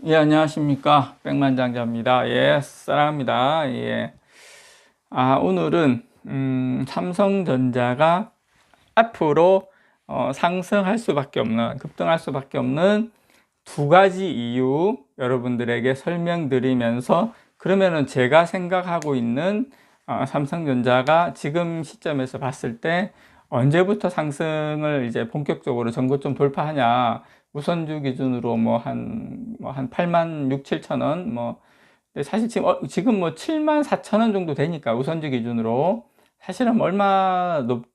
예, 안녕하십니까. 백만장자입니다. 예, 사랑합니다. 예. 오늘은, 삼성전자가 앞으로 상승할 수밖에 없는, 급등할 수밖에 없는 두 가지 이유 여러분들에게 설명드리면서, 그러면은 제가 생각하고 있는 삼성전자가 지금 시점에서 봤을 때 언제부터 상승을 이제 본격적으로 전고점 돌파하냐. 우선주 기준으로 한 8만 6, 7천 원, 근데 사실 지금 7만 4천 원 정도 되니까 우선주 기준으로 사실은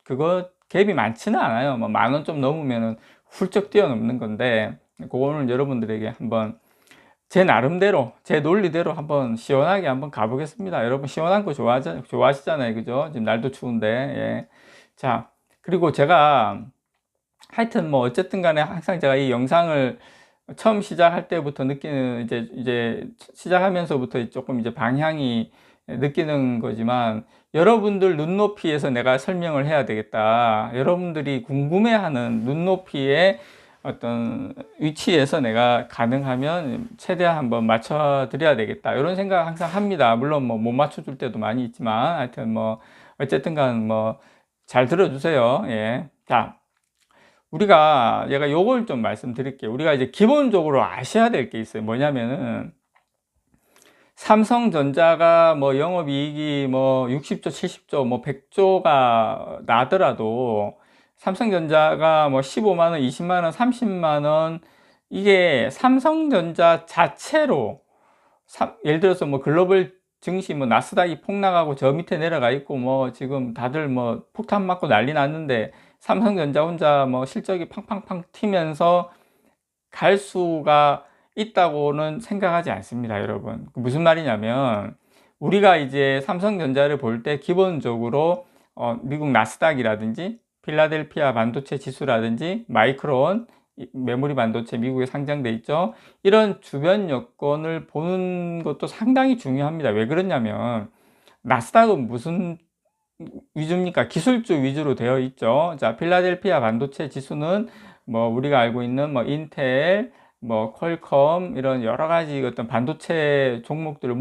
그거 갭이 많지는 않아요. 뭐 만 원 좀 넘으면은 훌쩍 뛰어넘는 건데, 그거는 여러분들에게 한번 제 나름대로, 제 논리대로 한번 시원하게 한번 가보겠습니다. 여러분 시원한 거 좋아하시잖아요. 그죠? 지금 날도 추운데, 예. 자, 그리고 제가 하여튼 어쨌든 간에 항상 제가 이 영상을 처음 시작할 때부터 느끼는 이제 시작하면서부터 조금 이제 방향이 느끼는 거지만, 여러분들 눈높이에서 내가 설명을 해야 되겠다. 여러분들이 궁금해하는 눈높이의 어떤 위치에서 내가 가능하면 최대한 한번 맞춰 드려야 되겠다. 이런 생각 항상 합니다. 물론 못 맞춰 줄 때도 많이 있지만, 하여튼 어쨌든 간 잘 들어주세요. 예. 자, 제가 요걸 좀 말씀드릴게요. 우리가 이제 기본적으로 아셔야 될 게 있어요. 뭐냐면은, 삼성전자가 영업이익이 60조, 70조, 100조가 나더라도, 삼성전자가 15만 원, 20만 원, 30만 원, 이게 삼성전자 자체로, 예를 들어서 글로벌 증시 나스닥이 폭락하고 저 밑에 내려가 있고 지금 다들 폭탄 맞고 난리 났는데, 삼성전자 혼자 실적이 팡팡팡 튀면서 갈 수가 있다고는 생각하지 않습니다, 여러분. 무슨 말이냐면, 우리가 이제 삼성전자를 볼 때 기본적으로 미국 나스닥이라든지 필라델피아 반도체 지수라든지 마이크론 메모리 반도체 미국에 상장돼 있죠. 이런 주변 여건을 보는 것도 상당히 중요합니다. 왜 그러냐면, 나스닥은 무슨 위주입니까? 기술주 위주로 되어 있죠. 자, 필라델피아 반도체 지수는 우리가 알고 있는 인텔, 퀄컴 이런 여러 가지 어떤 반도체 종목들을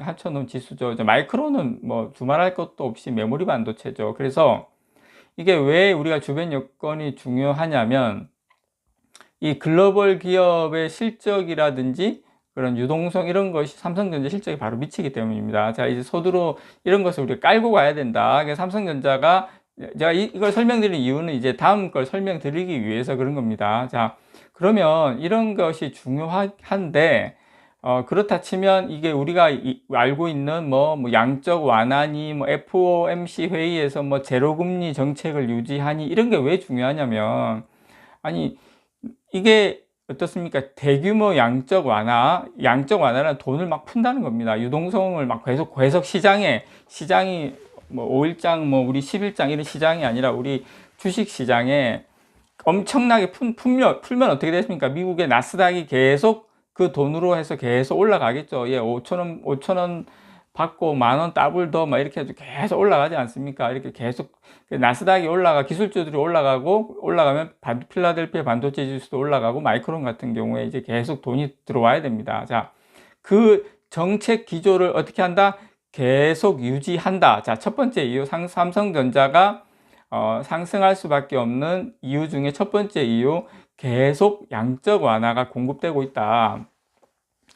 합쳐놓은 지수죠. 마이크론은 두말할 것도 없이 메모리 반도체죠. 그래서 이게 왜 우리가 주변 여건이 중요하냐면, 이 글로벌 기업의 실적이라든지 그런 유동성 이런 것이 삼성전자 실적에 바로 미치기 때문입니다. 자, 이제 서두로 이런 것을 우리가 깔고 가야 된다. 그래서 삼성전자가, 제가 이걸 설명드리는 이유는 이제 다음 걸 설명드리기 위해서 그런 겁니다. 자, 그러면 이런 것이 중요한데, 그렇다 치면 이게 우리가 알고 있는 양적 완화니 FOMC 회의에서 제로금리 정책을 유지하니 이런 게 왜 중요하냐면, 아니, 이게 어떻습니까? 대규모 양적 완화는 돈을 막 푼다는 겁니다. 유동성을 막 계속 시장이 5일장, 우리 10일장 이런 시장이 아니라 우리 주식 시장에 엄청나게 풀면 어떻게 됐습니까? 미국의 나스닥이 계속 그 돈으로 해서 계속 올라가겠죠. 예, 5천 원 받고 만 원 더블 더 이렇게 해서 계속 올라가지 않습니까? 이렇게 계속 나스닥이 기술주들이 올라가면 필라델피아 반도체 지수도 올라가고 마이크론 같은 경우에 이제 계속 돈이 들어와야 됩니다. 자, 그 정책 기조를 어떻게 한다? 계속 유지한다. 자, 첫 번째 이유, 삼성전자가 상승할 수밖에 없는 이유 중에 첫 번째 이유, 계속 양적 완화가 공급되고 있다.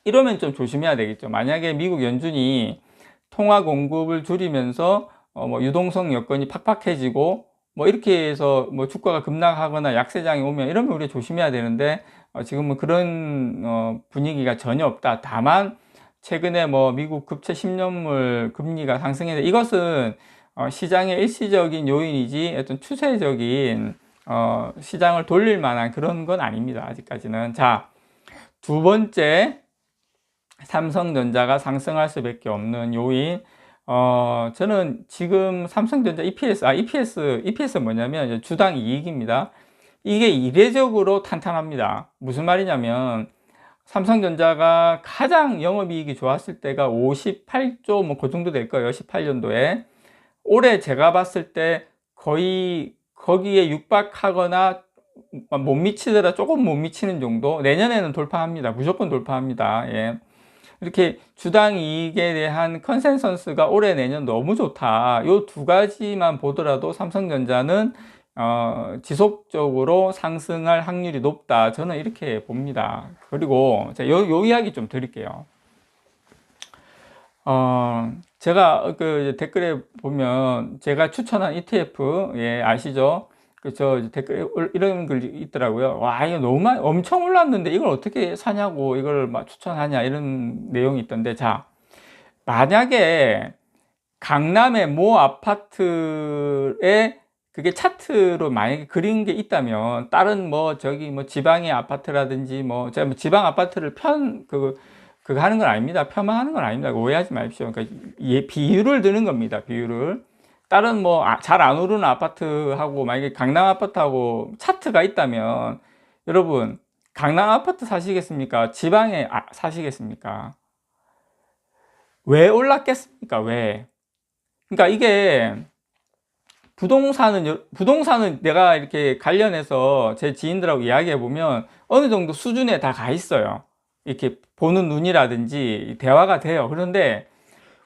이러면 좀 조심해야 되겠죠. 만약에 미국 연준이 통화 공급을 줄이면서 유동성 여건이 팍팍해지고 이렇게 해서 주가가 급락하거나 약세장이 오면, 이러면 우리가 조심해야 되는데, 지금은 그런 분위기가 전혀 없다. 다만 최근에 미국 국채 10년물 금리가 상승해서, 이것은 시장의 일시적인 요인이지 어떤 추세적인 시장을 돌릴 만한 그런 건 아닙니다, 아직까지는. 자, 두 번째, 삼성전자가 상승할 수밖에 없는 요인, 저는 지금 삼성전자 EPS 뭐냐면 주당 이익입니다. 이게 이례적으로 탄탄합니다. 무슨 말이냐면, 삼성전자가 가장 영업이익이 좋았을 때가 58조 그 정도 될 거예요. 18년도에. 올해 제가 봤을 때 거의 거기에 육박하거나 못 미치더라 조금 못 미치는 정도. 내년에는 돌파합니다. 무조건 돌파합니다. 예. 이렇게 주당 이익에 대한 컨센서스가 올해 내년 너무 좋다. 요 두 가지만 보더라도 삼성전자는 지속적으로 상승할 확률이 높다. 저는 이렇게 봅니다. 그리고 요 이야기 좀 드릴게요. 제가 그 댓글에 보면 제가 추천한 ETF, 예, 아시죠? 저 댓글에 이런 글이 있더라고요. 와, 이거 너무 엄청 올랐는데 이걸 어떻게 사냐고, 이걸 막 추천하냐, 이런 내용이 있던데, 자, 만약에 강남의 모 아파트에 그게 차트로 만약에 그린 게 있다면, 다른 뭐 저기 뭐 지방의 아파트라든지 뭐 제가 뭐 지방 아파트를 그거 하는 건 아닙니다. 폄하하는 건 아닙니다. 오해하지 마십시오. 그러니까 비율을 드는 겁니다. 비율을. 다른 뭐 잘 안 오르는 아파트하고 만약에 강남 아파트하고 차트가 있다면 여러분 강남 아파트 사시겠습니까? 지방에 사시겠습니까? 왜 올랐겠습니까? 왜? 그러니까 이게 부동산은 내가 이렇게 관련해서 제 지인들하고 이야기해 보면 어느 정도 수준에 다 가 있어요. 이렇게 보는 눈이라든지 대화가 돼요. 그런데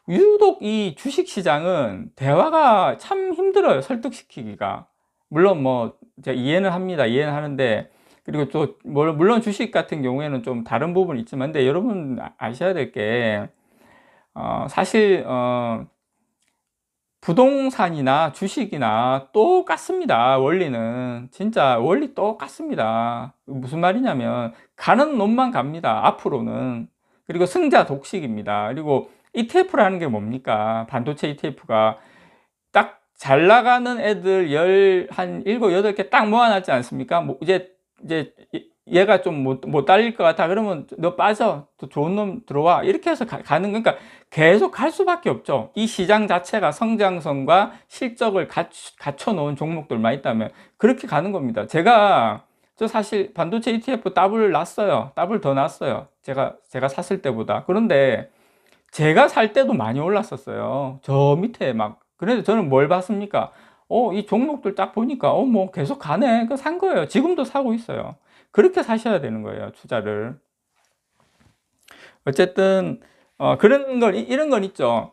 유독 이 주식 시장은 대화가 참 힘들어요. 설득시키기가. 물론 뭐 제가 이해는 합니다. 이해는 하는데, 그리고 또 물론 주식 같은 경우에는 좀 다른 부분이 있지만, 근데 여러분 아셔야 될 게 사실 부동산이나 주식이나 똑같습니다. 원리는 진짜 원리 똑같습니다. 무슨 말이냐면 가는 놈만 갑니다. 앞으로는. 그리고 승자 독식입니다. 그리고 ETF라는 게 뭡니까? 반도체 ETF가 딱 잘 나가는 애들 한 7, 8개 딱 모아놨지 않습니까? 뭐 이제 얘가 좀 못 달릴 것 같아. 그러면 너 빠져. 또 좋은 놈 들어와. 이렇게 해서 가는 거니까 계속 갈 수밖에 없죠. 이 시장 자체가 성장성과 실적을 갖춰 놓은 종목들만 있다면 그렇게 가는 겁니다. 저 사실 반도체 ETF 더블 났어요. 더블 더 났어요. 제가 샀을 때보다. 그런데 제가 살 때도 많이 올랐었어요. 저 밑에 막. 그런데 저는 뭘 봤습니까? 이 종목들 딱 보니까, 뭐 계속 가네. 그 산 거예요. 지금도 사고 있어요. 그렇게 사셔야 되는 거예요. 투자를. 어쨌든, 이런 건 있죠.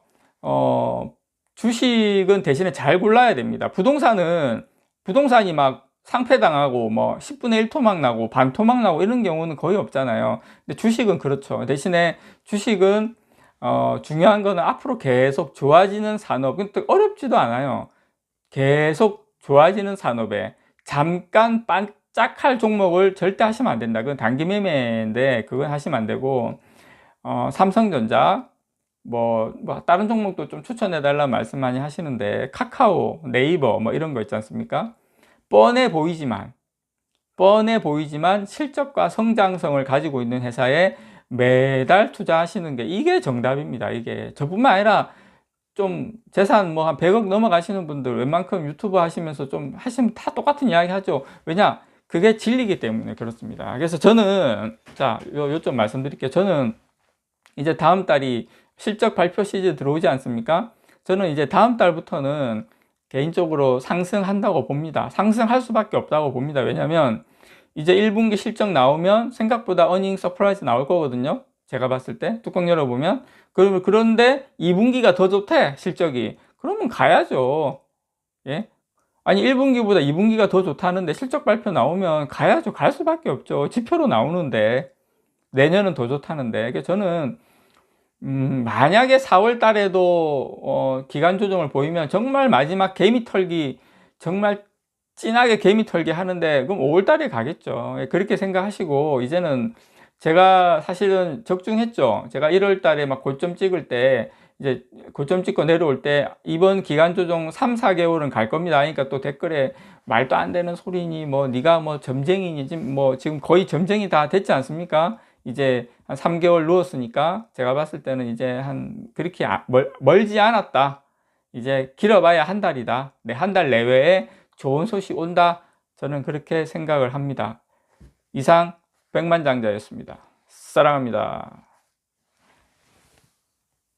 주식은 대신에 잘 골라야 됩니다. 부동산이 막 상폐당하고 뭐 10분의 1 토막 나고 반 토막 나고 이런 경우는 거의 없잖아요. 근데 주식은 그렇죠. 대신에 주식은 중요한 거는 앞으로 계속 좋아지는 산업, 어렵지도 않아요. 계속 좋아지는 산업에 잠깐 반짝할 종목을 절대 하시면 안 된다. 그건 단기 매매인데 그건 하시면 안 되고, 삼성전자, 뭐 다른 종목도 좀 추천해 달라는 말씀 많이 하시는데, 카카오, 네이버 뭐 이런 거 있지 않습니까? 뻔해 보이지만 실적과 성장성을 가지고 있는 회사에 매달 투자하시는 게 이게 정답입니다. 이게 저뿐만 아니라 좀 재산 뭐 한 100억 넘어가시는 분들 웬만큼 유튜브 하시면서 좀 하시면 다 똑같은 이야기 하죠. 왜냐? 그게 진리이기 때문에 그렇습니다. 그래서 저는 요 좀 말씀드릴게요. 저는 이제 다음 달이 실적 발표 시즌 들어오지 않습니까? 저는 이제 다음 달부터는 개인적으로 상승한다고 봅니다. 상승할 수밖에 없다고 봅니다. 왜냐면 이제 1분기 실적 나오면 생각보다 어닝 서프라이즈 나올 거거든요. 제가 봤을 때 뚜껑 열어보면. 그런데 2분기가 더 좋대, 실적이. 그러면 가야죠. 예? 아니 1분기보다 2분기가 더 좋다는데 실적 발표 나오면 가야죠. 갈 수밖에 없죠. 지표로 나오는데 내년은 더 좋다는데. 그래서 저는 만약에 4월 달에도 기간 조정을 보이면 정말 마지막 개미 털기, 정말 진하게 개미 털기 하는데 그럼 5월 달에 가겠죠. 그렇게 생각하시고, 이제는 제가 사실은 적중했죠. 제가 1월 달에 막 고점 찍을 때, 이제 고점 찍고 내려올 때 이번 기간 조정 3, 4개월은 갈 겁니다. 그러니까 또 댓글에 말도 안 되는 소리니 뭐 네가 뭐 점쟁이니 지금 거의 점쟁이 다 됐지 않습니까? 이제 한 3개월 누웠으니까 제가 봤을 때는 이제 그렇게 멀지 않았다. 이제 길어봐야 한 달이다. 네, 한 달 내외에 좋은 소식 온다. 저는 그렇게 생각을 합니다. 이상 백만장자였습니다. 사랑합니다.